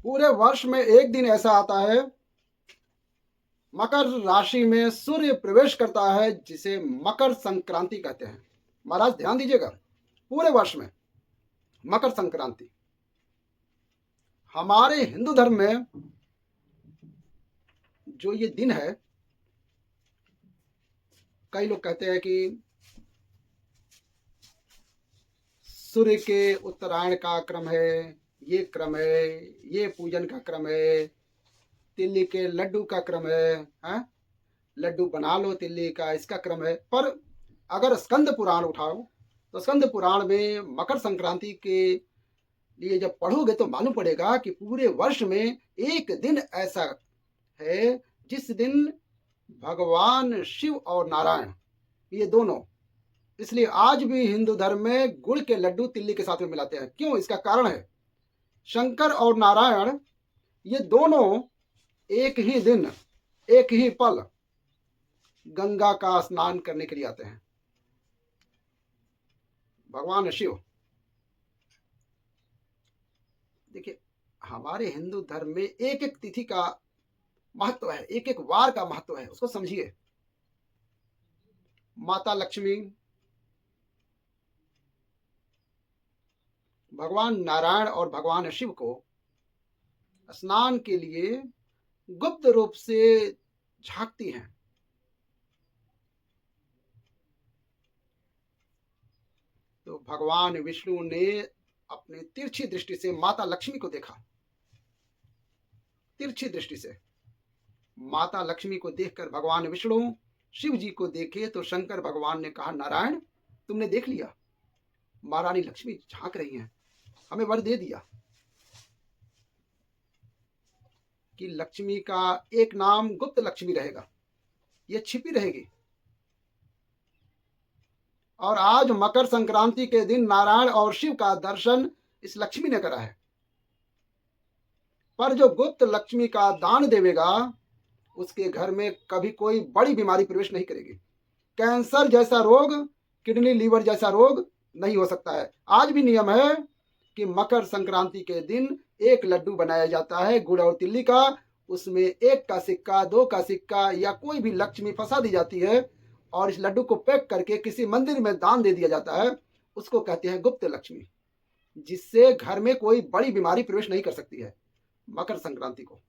पूरे वर्ष में एक दिन ऐसा आता है, मकर राशि में सूर्य प्रवेश करता है, जिसे मकर संक्रांति कहते हैं। महाराज ध्यान दीजिएगा, पूरे वर्ष में मकर संक्रांति। हमारे हिंदू धर्म में जो ये दिन है, कई लोग कहते हैं कि सूर्य के उत्तरायण का क्रम है, ये क्रम है, ये पूजन का क्रम है, तिल्ली के लड्डू का क्रम है, लड्डू बना लो तिल्ली का, इसका क्रम है। पर अगर स्कंद पुराण उठाओ तो स्कंद पुराण में मकर संक्रांति के लिए जब पढ़ोगे तो मालूम पड़ेगा कि पूरे वर्ष में एक दिन ऐसा है जिस दिन भगवान शिव और नारायण, ये दोनों, इसलिए आज भी हिंदू धर्म में गुड़ के लड्डू तिल्ली के साथ में मिलाते हैं। क्यों? इसका कारण है, शंकर और नारायण ये दोनों एक ही दिन, एक ही पल गंगा का स्नान करने के लिए आते हैं। भगवान शिव, देखिए हमारे हिंदू धर्म में एक एक तिथि का महत्व है, एक एक वार का महत्व है, उसको समझिए। माता लक्ष्मी, भगवान नारायण और भगवान शिव को स्नान के लिए गुप्त रूप से झांकती हैं। तो भगवान विष्णु ने अपनी तिरछी दृष्टि से माता लक्ष्मी को देखा। तिरछी दृष्टि से माता लक्ष्मी को देखकर भगवान विष्णु शिव जी को देखे तो शंकर भगवान ने कहा, नारायण तुमने देख लिया, महारानी लक्ष्मी झांक रही हैं, हमें वर दे दिया कि लक्ष्मी का एक नाम गुप्त लक्ष्मी रहेगा, ये छिपी रहेगी। और आज मकर संक्रांति के दिन नारायण और शिव का दर्शन इस लक्ष्मी ने करा है। पर जो गुप्त लक्ष्मी का दान देवेगा उसके घर में कभी कोई बड़ी बीमारी प्रवेश नहीं करेगी। कैंसर जैसा रोग, किडनी लीवर जैसा रोग नहीं हो सकता है। आज भी नियम है कि मकर संक्रांति के दिन एक लड्डू बनाया जाता है गुड़ और तिल्ली का, उसमें 1 का सिक्का, 2 का सिक्का या कोई भी लक्ष्मी फंसा दी जाती है और इस लड्डू को पैक करके किसी मंदिर में दान दे दिया जाता है। उसको कहते हैं गुप्त लक्ष्मी, जिससे घर में कोई बड़ी बीमारी प्रवेश नहीं कर सकती है। मकर संक्रांति को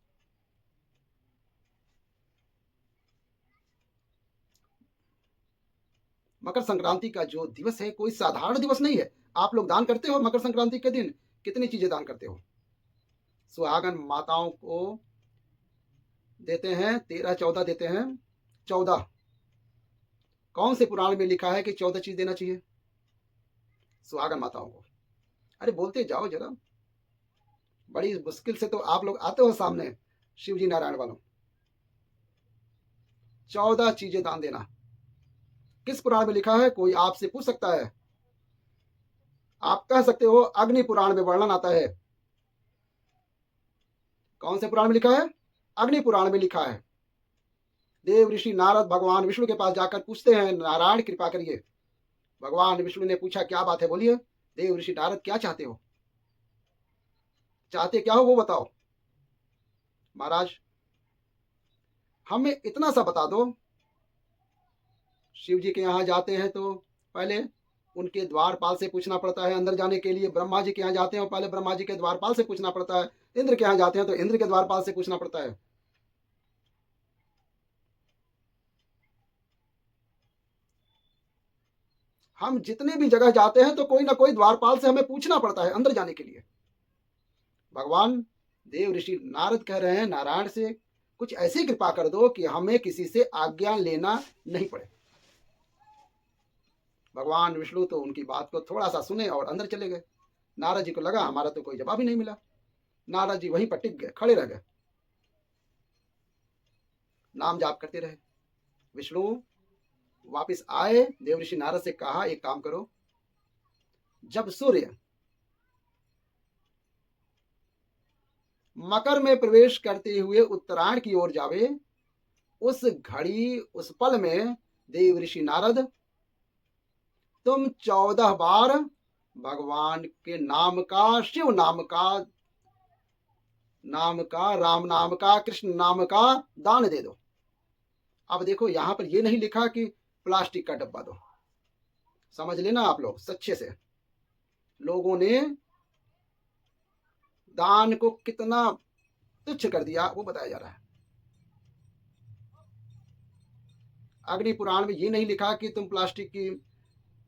मकर संक्रांति का जो दिवस है कोई साधारण दिवस नहीं है। आप लोग दान करते हो मकर संक्रांति के दिन, कितनी चीजें दान करते हो? सुहागन माताओं को देते हैं 13-14 देते हैं। 14 कौन से पुराण में लिखा है कि 14 चीज देना चाहिए सुहागन माताओं को? अरे बोलते जाओ जरा, बड़ी मुश्किल से तो आप लोग आते हो सामने शिवजी नारायण वालों। 14 चीजें दान देना किस पुराण में लिखा है? कोई आपसे पूछ सकता है? आप कह सकते हो अग्नि पुराण में वर्णन आता है। कौन से पुराण में लिखा है? अग्नि पुराण में लिखा है। देव ऋषि नारद भगवान विष्णु के पास जाकर पूछते हैं, नारायण कृपा करिए। भगवान विष्णु ने पूछा, क्या बात है, बोलिए। देव ऋषि नारद, क्या चाहते हो? चाहते क्या हो वो बताओ। महाराज हमें इतना सा बता दो। शिव जी के यहाँ जाते हैं तो पहले उनके द्वारपाल से पूछना पड़ता है अंदर जाने के लिए। ब्रह्मा जी के यहाँ जाते हैं पहले ब्रह्मा जी के द्वारपाल से पूछना पड़ता है। इंद्र के यहाँ जाते हैं तो इंद्र के द्वारपाल से पूछना पड़ता है। हम जितनी भी जगह जाते हैं तो कोई ना कोई द्वारपाल से हमें पूछना पड़ता है अंदर जाने के लिए। भगवान देव ऋषि नारद कह रहे हैं, नारायण से कुछ ऐसी कृपा कर दो कि हमें किसी से आज्ञा लेना नहीं पड़े। भगवान विष्णु तो उनकी बात को थोड़ा सा सुने और अंदर चले गए। नारद जी को लगा हमारा तो कोई जवाब ही नहीं मिला। नारद जी वहीं पर टिक गए, खड़े रह गए, नाम जाप करते रहे। विष्णु वापस आए, देव ऋषि नारद से कहा, एक काम करो, जब सूर्य मकर में प्रवेश करते हुए उत्तरायण की ओर जावे, उस घड़ी उस पल में देव ऋषि नारद तुम 14 बार भगवान के नाम का, शिव नाम का नाम का, राम नाम का, कृष्ण नाम का दान दे दो। अब देखो यहां पर ये नहीं लिखा कि प्लास्टिक का डब्बा दो। समझ लेना आप लोग सच्चे से, लोगों ने दान को कितना तुच्छ कर दिया वो बताया जा रहा है। अग्नि पुराण में ये नहीं लिखा कि तुम प्लास्टिक की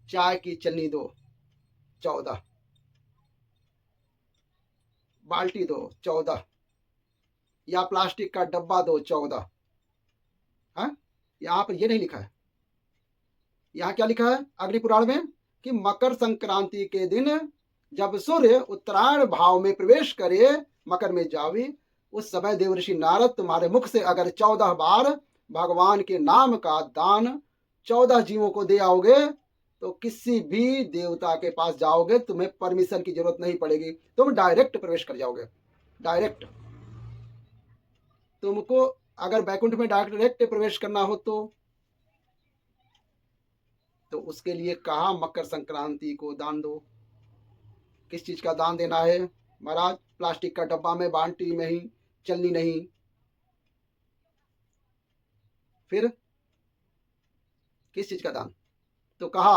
चाय की चलनी दो 14, बाल्टी दो 14, या प्लास्टिक का डब्बा दो 14। हाँ, यहाँ पर ये नहीं लिखा है। यहाँ क्या लिखा है अग्नि पुराण में कि मकर संक्रांति के दिन जब सूर्य उत्तरायण भाव में प्रवेश करे, मकर में जावे, उस समय देवर्षि नारद तुम्हारे मुख से अगर 14 बार भगवान के नाम का दान 14 जीवों को दे आओगे तो किसी भी देवता के पास जाओगे तुम्हें परमिशन की जरूरत नहीं पड़ेगी, तुम डायरेक्ट प्रवेश कर जाओगे। डायरेक्ट तुमको अगर बैकुंठ में डायरेक्ट प्रवेश करना हो तो उसके लिए कहा मकर संक्रांति को दान दो। किस चीज का दान देना है महाराज? प्लास्टिक का डब्बा में, बाल्टी में ही, चलनी नहीं। फिर किस चीज का दान? तो कहा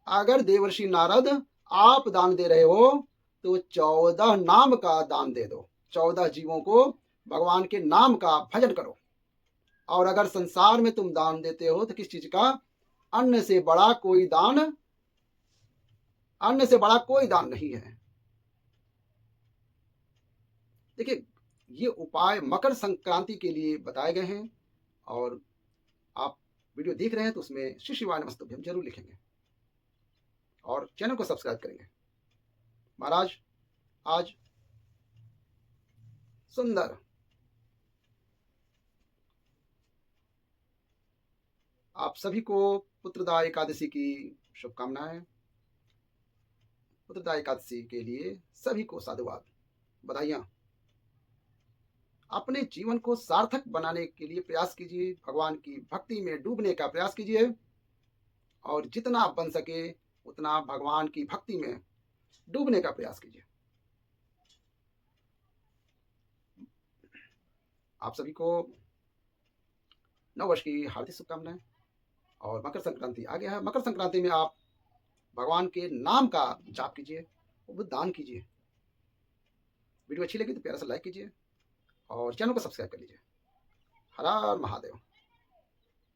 अगर देवर्षि नारद आप दान दे रहे हो तो 14 नाम का दान दे दो। 14 जीवों को भगवान के नाम का भजन करो। और अगर संसार में तुम दान देते हो तो किस चीज का? अन्न से बड़ा कोई दान, अन्न से बड़ा कोई दान नहीं है। देखिए ये उपाय मकर संक्रांति के लिए बताए गए हैं, और आप वीडियो देख रहे हैं तो उसमें श्री शिवाय नमस्तुभ्यम जरूर लिखेंगे और चैनल को सब्सक्राइब करेंगे। महाराज आज सुंदर आप सभी को पुत्रदा एकादशी की शुभकामनाएं। पुत्रदा एकादशी के लिए सभी को साधुवाद, बधाइयां। अपने जीवन को सार्थक बनाने के लिए प्रयास कीजिए, भगवान की भक्ति में डूबने का प्रयास कीजिए, और जितना बन सके उतना भगवान की भक्ति में डूबने का प्रयास कीजिए। आप सभी को नववर्ष की हार्दिक शुभकामनाएं। और मकर संक्रांति आ गया है। मकर संक्रांति में आप भगवान के नाम का जाप कीजिए, वो दान कीजिए। वीडियो अच्छी लगी तो प्यारा सा लाइक कीजिए और चैनल को सब्सक्राइब कर लीजिए। हर हर महादेव।